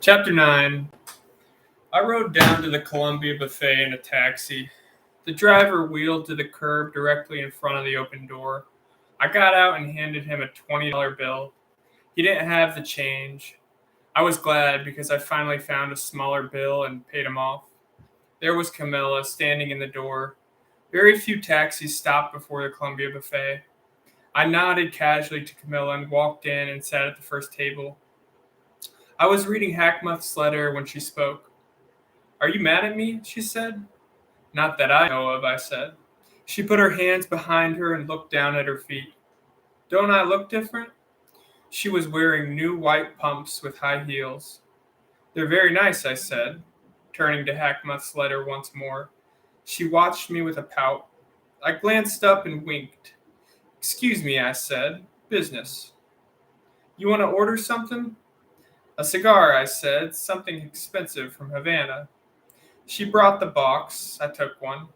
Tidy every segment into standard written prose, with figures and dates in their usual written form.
Chapter 9. I rode down to the Columbia Buffet in a taxi. The driver wheeled to the curb directly in front of the open door. I got out and handed him a $20 bill. He didn't have the change. I was glad because I finally found a smaller bill and paid him off. There was Camilla standing in the door. Very few taxis stopped before the Columbia Buffet. I nodded casually to Camilla and walked in and sat at the first table. I was reading Hackmuth's letter when she spoke. "Are you mad at me?" she said. "Not that I know of," I said. She put her hands behind her and looked down at her feet. "Don't I look different?" She was wearing new white pumps with high heels. "They're very nice," I said, turning to Hackmuth's letter once more. She watched me with a pout. I glanced up and winked. "Excuse me," I said. "Business." "You want to order something?" "A cigar," I said. "Something expensive from Havana." She brought the box. I took one.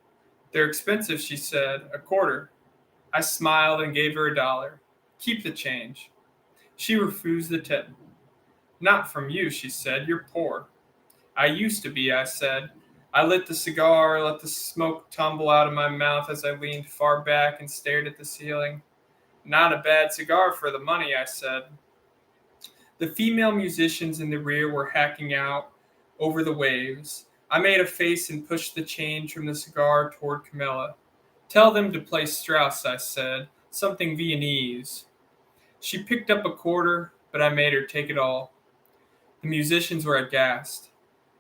"They're expensive," she said. "A quarter." I smiled and gave her $1. "Keep the change." She refused the tip. "Not from you," she said. "You're poor." "I used to be," I said. I lit the cigar, let the smoke tumble out of my mouth as I leaned far back and stared at the ceiling. "Not a bad cigar for the money," I said. The female musicians in the rear were hacking out over the waves. I made a face and pushed the change from the cigar toward Camilla. "Tell them to play Strauss," I said. "Something Viennese." She picked up a quarter, but I made her take it all. The musicians were aghast.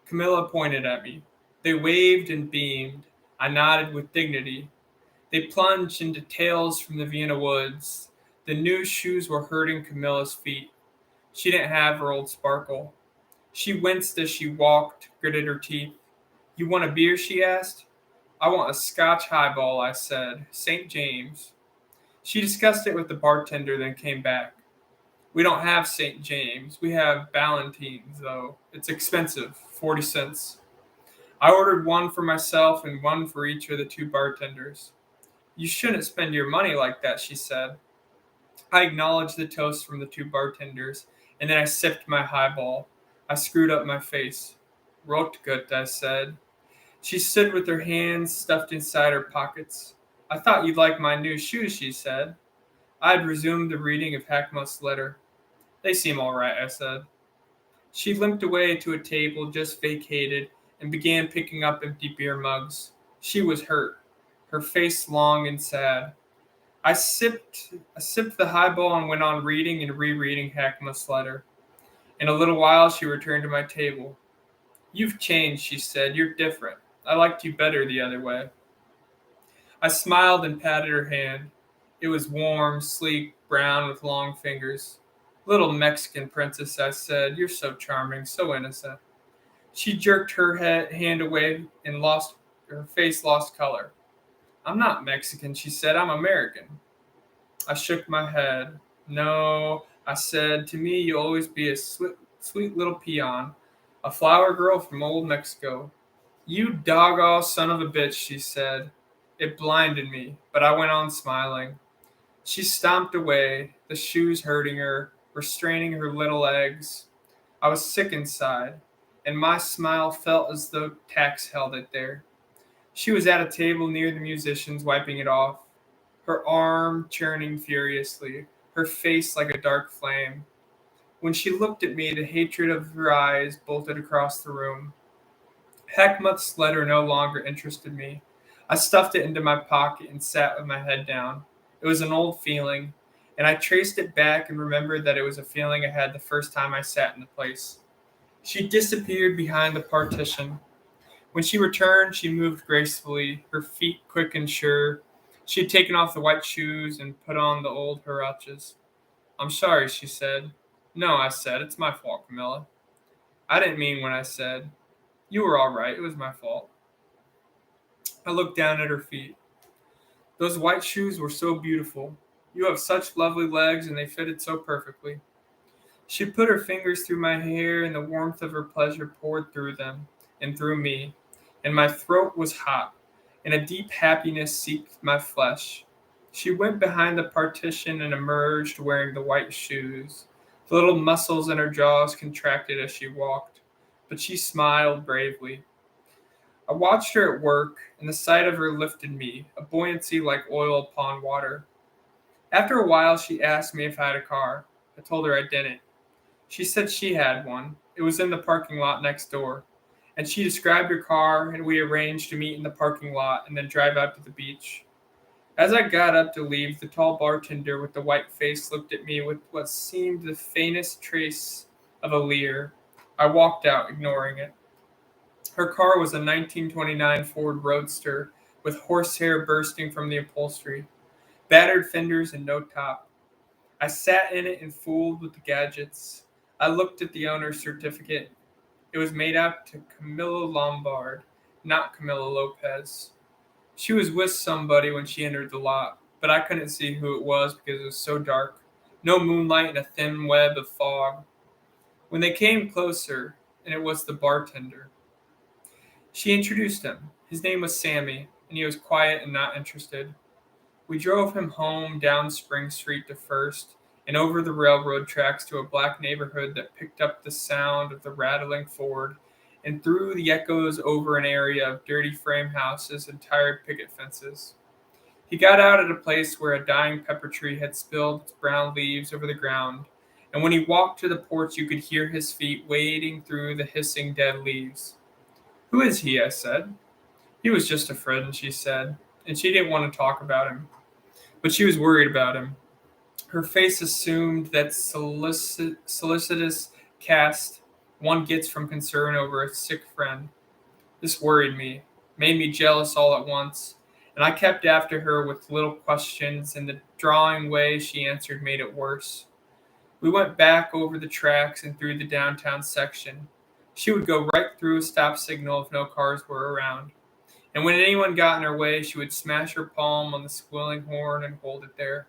Camilla pointed at me. They waved and beamed. I nodded with dignity. They plunged into Tales from the Vienna Woods. The new shoes were hurting Camilla's feet. She didn't have her old sparkle. She winced as she walked, gritted her teeth. "You want a beer?" she asked. "I want a Scotch highball," I said. "St. James." She discussed it with the bartender, then came back. "We don't have St. James. We have Ballantines, though. It's expensive, 40 cents. I ordered one for myself and one for each of the two bartenders. "You shouldn't spend your money like that," she said. I acknowledged the toast from the two bartenders, and then I sipped my highball. I screwed up my face. "Rotgut," I said. She stood with her hands stuffed inside her pockets. "I thought you'd like my new shoes," she said. I had resumed the reading of Hackmuth's letter. "They seem all right," I said. She limped away to a table just vacated and began picking up empty beer mugs. She was hurt, her face long and sad. I sipped the highball and went on reading and rereading Hackmuth's letter. In a little while she returned to my table. "You've changed," she said. "You're different. I liked you better the other way." I smiled and patted her hand. It was warm, sleek, brown with long fingers. "Little Mexican princess," I said. "You're so charming, so innocent." She jerked her hand away and her face lost color. "I'm not Mexican," she said. "I'm American." I shook my head. "No," I said. "To me, you'll always be a sweet little peon, a flower girl from old Mexico." "You doggone son of a bitch," she said. It blinded me, but I went on smiling. She stomped away, the shoes hurting her, restraining her little legs. I was sick inside, and my smile felt as though tacks held it there. She was at a table near the musicians, wiping it off, her arm churning furiously, her face like a dark flame. When she looked at me, the hatred of her eyes bolted across the room. Hackmuth's letter no longer interested me. I stuffed it into my pocket and sat with my head down. It was an old feeling, and I traced it back and remembered that it was a feeling I had the first time I sat in the place. She disappeared behind the partition. When she returned, she moved gracefully, her feet quick and sure. She had taken off the white shoes and put on the old huaraches. "I'm sorry," she said. "No," I said. "It's my fault, Camilla." I didn't mean what I said. You were all right. It was my fault. I looked down at her feet. Those white shoes were so beautiful. You have such lovely legs, and they fitted so perfectly. She put her fingers through my hair, and the warmth of her pleasure poured through them and through me, and my throat was hot, and a deep happiness seeped my flesh. She went behind the partition and emerged wearing the white shoes. The little muscles in her jaws contracted as she walked. but she smiled bravely. I watched her at work, and the sight of her lifted me, a buoyancy like oil upon water. After a while, she asked me if I had a car. I told her I didn't. She said she had one. It was in the parking lot next door. And she described her car, and we arranged to meet in the parking lot and then drive out to the beach. As I got up to leave, the tall bartender with the white face looked at me with what seemed the faintest trace of a leer. I walked out, ignoring it. Her car was a 1929 Ford Roadster with horsehair bursting from the upholstery, battered fenders, and no top. I sat in it and fooled with the gadgets. I looked at the owner's certificate. It was made out to Camilla Lombard, not Camilla Lopez. She was with somebody when she entered the lot, but I couldn't see who it was because it was so dark. No moonlight and a thin web of fog. When they came closer, and it was the bartender. She introduced him. His name was Sammy, and he was quiet and not interested. We drove him home down Spring Street to First and over the railroad tracks to a black neighborhood that picked up the sound of the rattling Ford and threw the echoes over an area of dirty frame houses and tired picket fences. He got out at a place where a dying pepper tree had spilled its brown leaves over the ground, and when he walked to the porch, you could hear his feet wading through the hissing dead leaves. "Who is he?" I said. "He was just a friend," she said, and she didn't want to talk about him. But she was worried about him. Her face assumed that solicitous cast one gets from concern over a sick friend. This worried me, made me jealous all at once, and I kept after her with little questions, and the drawing way she answered made it worse. We went back over the tracks and through the downtown section. She would go right through a stop signal if no cars were around. And when anyone got in her way, she would smash her palm on the squealing horn and hold it there.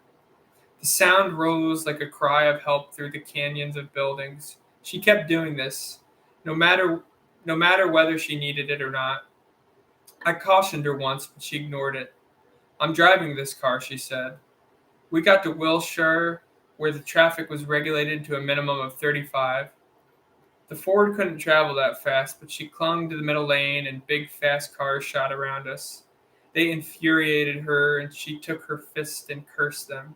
The sound rose like a cry of help through the canyons of buildings. She kept doing this, no matter whether she needed it or not. I cautioned her once, but she ignored it. "I'm driving this car," she said. We got to Wilshire, where the traffic was regulated to a minimum of 35. The Ford couldn't travel that fast, but she clung to the middle lane, and big, fast cars shot around us. They infuriated her, and she took her fist and cursed them.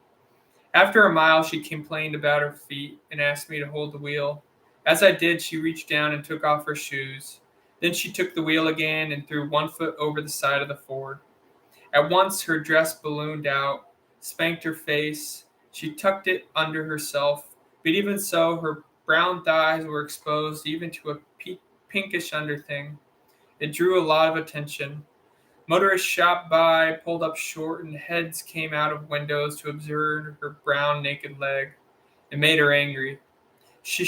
After a mile, she complained about her feet and asked me to hold the wheel. As I did, she reached down and took off her shoes. Then she took the wheel again and threw one foot over the side of the Ford. At once, her dress ballooned out, spanked her face. She tucked it under herself, but even so, her brown thighs were exposed even to a pinkish underthing. It drew a lot of attention. Motorists shot by, pulled up short, and heads came out of windows to observe her brown naked leg. It made her angry. She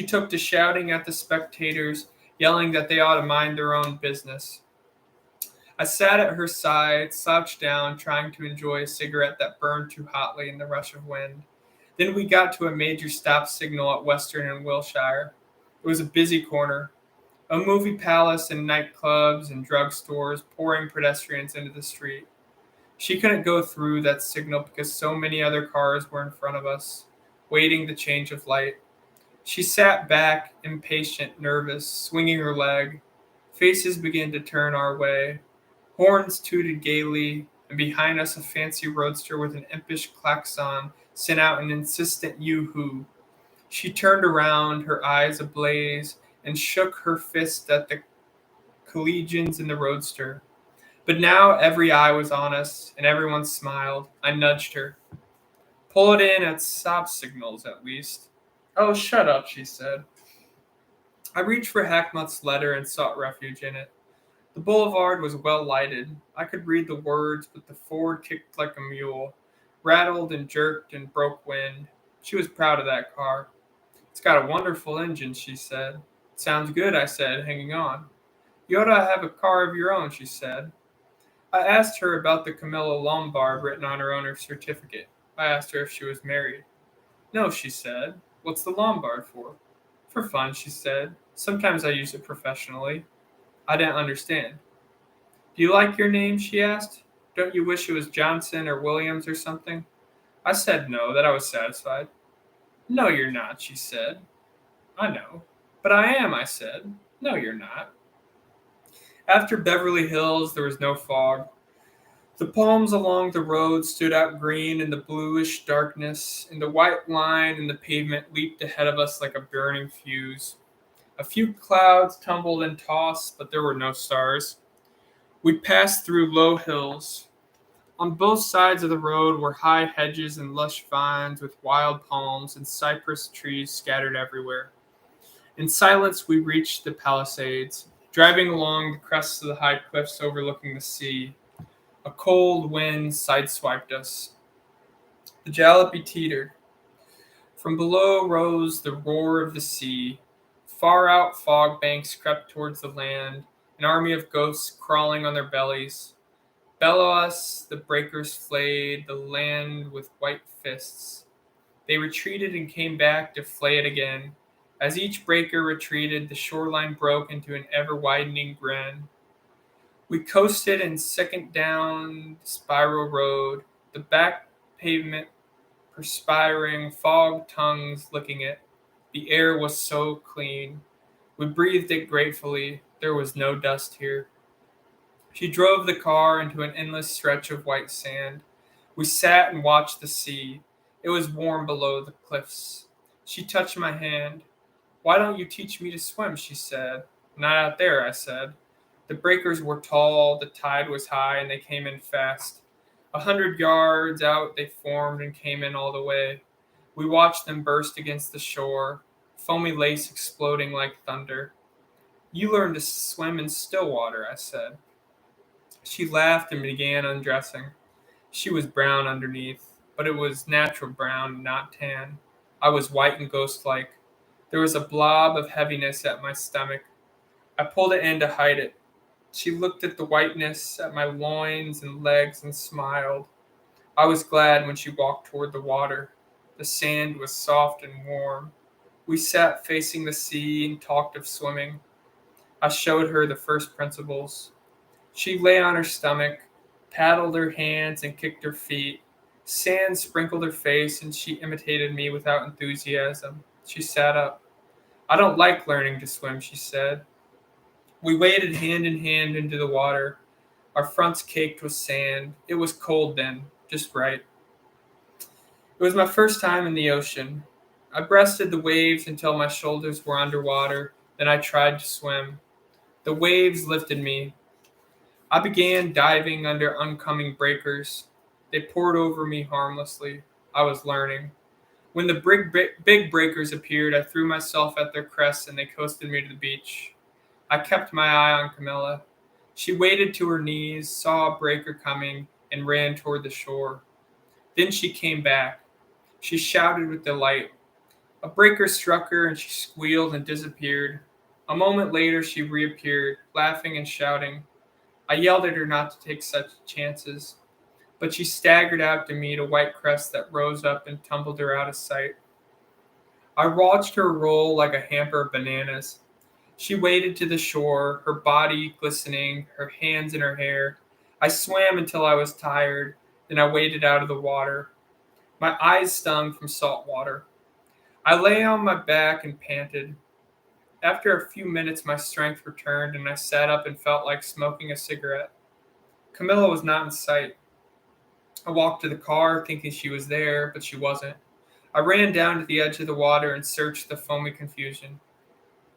took to shouting at the spectators, yelling that they ought to mind their own business. I sat at her side, slouched down, trying to enjoy a cigarette that burned too hotly in the rush of wind. Then we got to a major stop signal at Western and Wilshire. It was a busy corner. A movie palace and nightclubs and drugstores pouring pedestrians into the street. She couldn't go through that signal because so many other cars were in front of us, waiting the change of light. She sat back, impatient, nervous, swinging her leg. Faces began to turn our way. Horns tooted gaily, and behind us a fancy roadster with an impish klaxon sent out an insistent yoo-hoo. She turned around, her eyes ablaze, and shook her fist at the collegians in the roadster. But now every eye was on us, and everyone smiled. I nudged her. "Pull it in at stop signals, at least." "Oh, shut up," she said. I reached for Hackmuth's letter and sought refuge in it. The boulevard was well lighted. I could read the words, but the Ford kicked like a mule, rattled and jerked and broke wind. She was proud of that car. "It's got a wonderful engine," she said. "Sounds good," I said, hanging on. "You ought to have a car of your own," she said. I asked her about the Camilla Lombard written on her owner's certificate. I asked her if she was married. "No," she said. "What's the Lombard for?" "For fun," she said. "Sometimes I use it professionally." I didn't understand. "Do you like your name?" she asked. "Don't you wish it was Johnson or Williams or something?" I said no, that I was satisfied. "No, you're not," she said. "I know." But I am, I said. No, you're not. After Beverly Hills, there was no fog. The palms along the road stood out green in the bluish darkness, and the white line in the pavement leaped ahead of us like a burning fuse. A few clouds tumbled and tossed, but there were no stars. We passed through low hills. On both sides of the road were high hedges and lush vines with wild palms and cypress trees scattered everywhere. In silence, we reached the Palisades, driving along the crests of the high cliffs overlooking the sea. A cold wind sideswiped us. The jalopy teetered. From below rose the roar of the sea. Far out fog banks crept towards the land, an army of ghosts crawling on their bellies. Below us, the breakers flayed the land with white fists. They retreated and came back to flay it again. As each breaker retreated, the shoreline broke into an ever-widening grin. We coasted and second down the spiral road, the back pavement perspiring, fog tongues licking it. The air was so clean. We breathed it gratefully. There was no dust here. She drove the car into an endless stretch of white sand. We sat and watched the sea. It was warm below the cliffs. She touched my hand. Why don't you teach me to swim? She said. Not out there, I said. The breakers were tall, the tide was high, and they came in fast. 100 yards out they formed and came in all the way. We watched them burst against the shore, foamy lace exploding like thunder. You learned to swim in still water, I said. She laughed and began undressing. She was brown underneath, but it was natural brown, not tan. I was white and ghost-like. There was a blob of heaviness at my stomach. I pulled it in to hide it. She looked at the whiteness, at my loins and legs, and smiled. I was glad when she walked toward the water. The sand was soft and warm. We sat facing the sea and talked of swimming. I showed her the first principles. She lay on her stomach, paddled her hands, and kicked her feet. Sand sprinkled her face, and she imitated me without enthusiasm. She sat up. I don't like learning to swim, she said. We waded hand in hand into the water. Our fronts caked with sand. It was cold then, just right. It was my first time in the ocean. I breasted the waves until my shoulders were underwater. Then I tried to swim. The waves lifted me. I began diving under oncoming breakers. They poured over me harmlessly. I was learning. When the big breakers appeared, I threw myself at their crests and they coasted me to the beach. I kept my eye on Camilla. She waded to her knees, saw a breaker coming, and ran toward the shore. Then she came back. She shouted with delight. A breaker struck her and she squealed and disappeared. A moment later, she reappeared, laughing and shouting. I yelled at her not to take such chances, but she staggered out to meet a white crest that rose up and tumbled her out of sight. I watched her roll like a hamper of bananas. She waded to the shore, her body glistening, her hands in her hair. I swam until I was tired, then I waded out of the water. My eyes stung from salt water. I lay on my back and panted. After a few minutes, my strength returned, and I sat up and felt like smoking a cigarette. Camilla was not in sight. I walked to the car, thinking she was there, but she wasn't. I ran down to the edge of the water and searched the foamy confusion.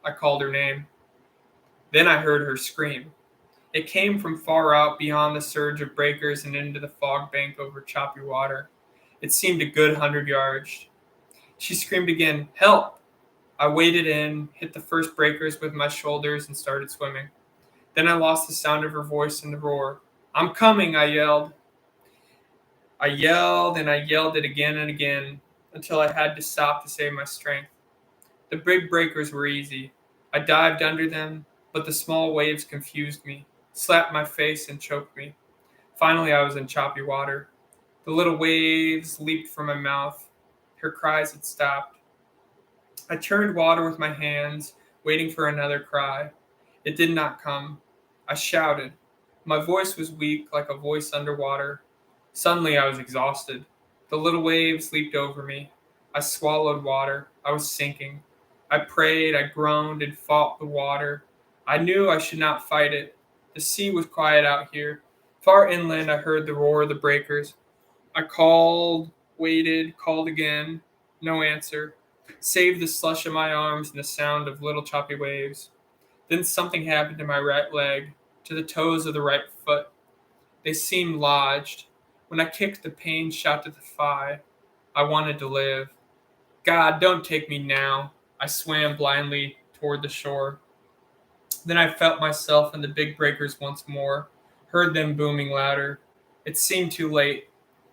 I called her name. Then I heard her scream. It came from far out beyond the surge of breakers and into the fog bank over choppy water. It seemed a good 100 yards. She screamed again, "Help!" I waded in, hit the first breakers with my shoulders, and started swimming. Then I lost the sound of her voice in the roar. "I'm coming," I yelled. I yelled and I yelled it again and again until I had to stop to save my strength. The big breakers were easy. I dived under them, but the small waves confused me, slapped my face, and choked me. Finally, I was in choppy water. The little waves leaped from my mouth. Her cries had stopped. I churned water with my hands, waiting for another cry. It did not come. I shouted. My voice was weak, like a voice underwater. Suddenly, I was exhausted. The little waves leaped over me. I swallowed water. I was sinking. I prayed, I groaned, and fought the water. I knew I should not fight it. The sea was quiet out here. Far inland, I heard the roar of the breakers. I called, waited, called again. No answer, save the slush in my arms and the sound of little choppy waves. Then something happened to my right leg, to the toes of the right foot. They seemed lodged. When I kicked, the pain shot to the thigh. I wanted to live. God, don't take me now. I swam blindly toward the shore. Then I felt myself in the big breakers once more, heard them booming louder. It seemed too late.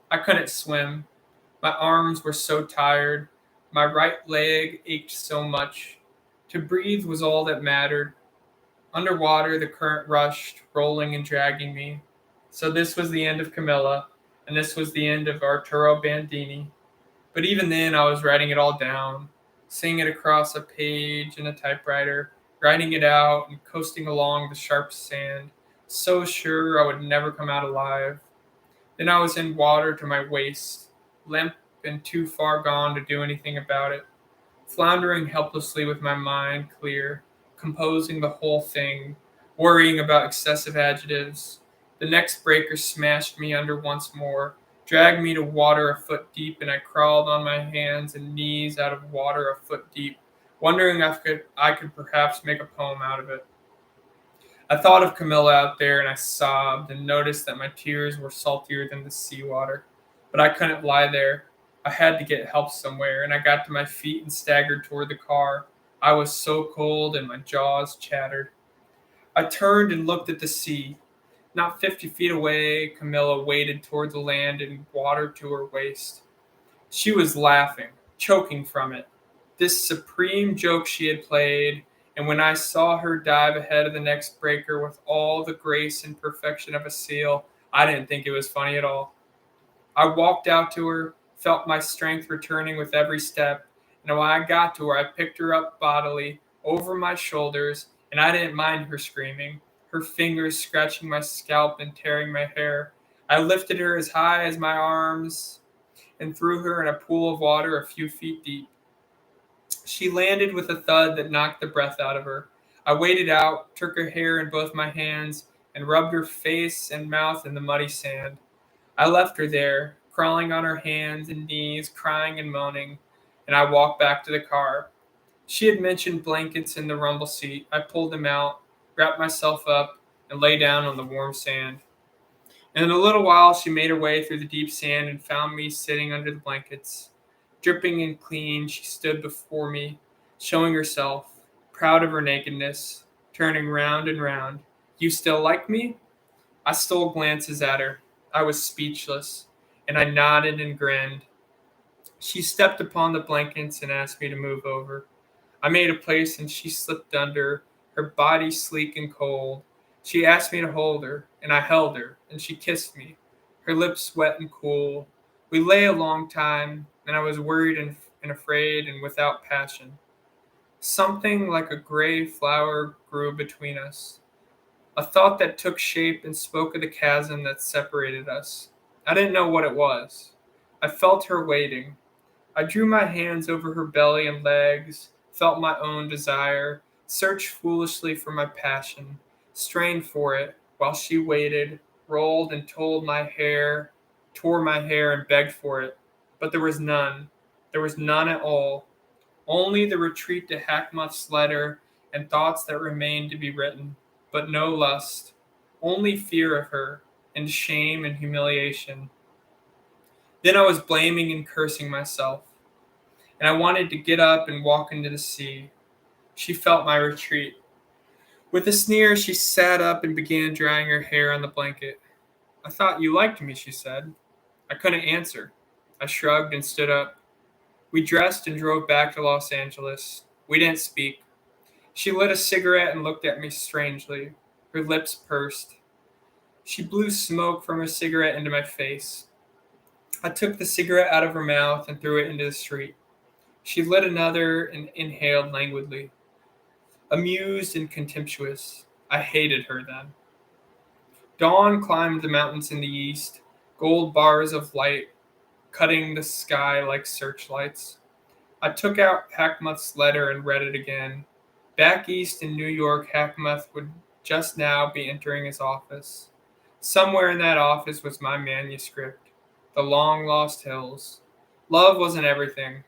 I couldn't swim. My arms were so tired. My right leg ached so much. To breathe was all that mattered. Underwater, the current rushed, rolling and dragging me. So this was the end of Camilla, and this was the end of Arturo Bandini. But even then, I was writing it all down, seeing it across a page in a typewriter, writing it out and coasting along the sharp sand, so sure I would never come out alive. Then I was in water to my waist, limp and too far gone to do anything about it, floundering helplessly with my mind clear, composing the whole thing, worrying about excessive adjectives. The next breaker smashed me under once more, dragged me to water a foot deep, and I crawled on my hands and knees out of water a foot deep, wondering if I could perhaps make a poem out of it. I thought of Camilla out there and I sobbed and noticed that my tears were saltier than the seawater. But I couldn't lie there. I had to get help somewhere, and I got to my feet and staggered toward the car. I was so cold and my jaws chattered. I turned and looked at the sea. Not 50 feet away, Camilla waded toward the land in water to her waist. She was laughing, choking from it. This supreme joke she had played, and when I saw her dive ahead of the next breaker with all the grace and perfection of a seal, I didn't think it was funny at all. I walked out to her, felt my strength returning with every step, and when I got to her, I picked her up bodily, over my shoulders, and I didn't mind her screaming, her fingers scratching my scalp and tearing my hair. I lifted her as high as my arms and threw her in a pool of water a few feet deep. She landed with a thud that knocked the breath out of her. I waded out, took her hair in both my hands, and rubbed her face and mouth in the muddy sand. I left her there, crawling on her hands and knees, crying and moaning, and I walked back to the car. She had mentioned blankets in the rumble seat. I pulled them out, wrapped myself up, and lay down on the warm sand. And in a little while, she made her way through the deep sand and found me sitting under the blankets. Dripping and clean, she stood before me, showing herself, proud of her nakedness, turning round and round. You still like me? I stole glances at her. I was speechless, and I nodded and grinned. She stepped upon the blankets and asked me to move over. I made a place and she slipped under, her body sleek and cold. She asked me to hold her, and I held her, and she kissed me, her lips wet and cool. We lay a long time, and I was worried and afraid and without passion. Something like a gray flower grew between us, a thought that took shape and spoke of the chasm that separated us. I didn't know what it was. I felt her waiting. I drew my hands over her belly and legs, felt my own desire, searched foolishly for my passion, strained for it while she waited, rolled and tore my hair and begged for it. But there was none. There was none at all. Only the retreat to Hackmuth's letter and thoughts that remained to be written, but no lust. Only fear of her, and shame and humiliation. Then I was blaming and cursing myself, and I wanted to get up and walk into the sea. She felt my retreat. With a sneer, she sat up and began drying her hair on the blanket. I thought you liked me, she said. I couldn't answer. I shrugged and stood up. We dressed and drove back to Los Angeles. We didn't speak. She lit a cigarette and looked at me strangely. Her lips pursed. She blew smoke from her cigarette into my face. I took the cigarette out of her mouth and threw it into the street. She lit another and inhaled languidly. Amused and contemptuous. I hated her then. Dawn climbed the mountains in the east, gold bars of light cutting the sky like searchlights. I took out Hackmuth's letter and read it again. Back east in New York, Hackmuth would just now be entering his office. Somewhere in that office was my manuscript, The Long Lost Hills. Love wasn't everything.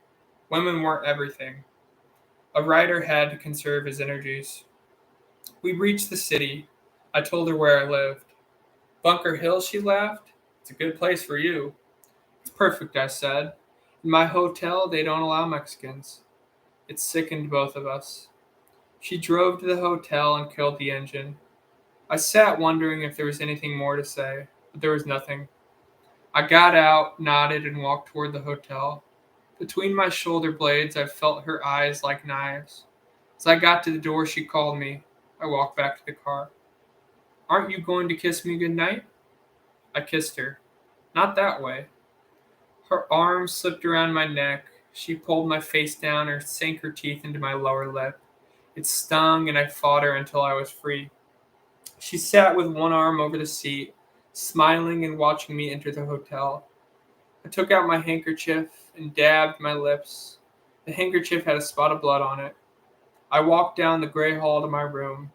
Women weren't everything. A writer had to conserve his energies. We reached the city. I told her where I lived. Bunker Hill, she laughed. It's a good place for you. It's perfect, I said. In my hotel, they don't allow Mexicans. It sickened both of us. She drove to the hotel and killed the engine. I sat wondering if there was anything more to say, but there was nothing. I got out, nodded, and walked toward the hotel. Between my shoulder blades, I felt her eyes like knives. As I got to the door, she called me. I walked back to the car. Aren't you going to kiss me goodnight? I kissed her. Not that way. Her arm slipped around my neck. She pulled my face down and sank her teeth into my lower lip. It stung, and I fought her until I was free. She sat with one arm over the seat, smiling and watching me enter the hotel. I took out my handkerchief and dabbed my lips. The handkerchief had a spot of blood on it. I walked down the gray hall to my room.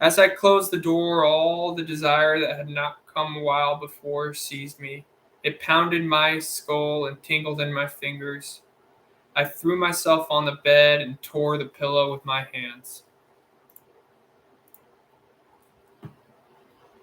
As I closed the door, all the desire that had not come a while before seized me. It pounded my skull and tingled in my fingers. I threw myself on the bed and tore the pillow with my hands.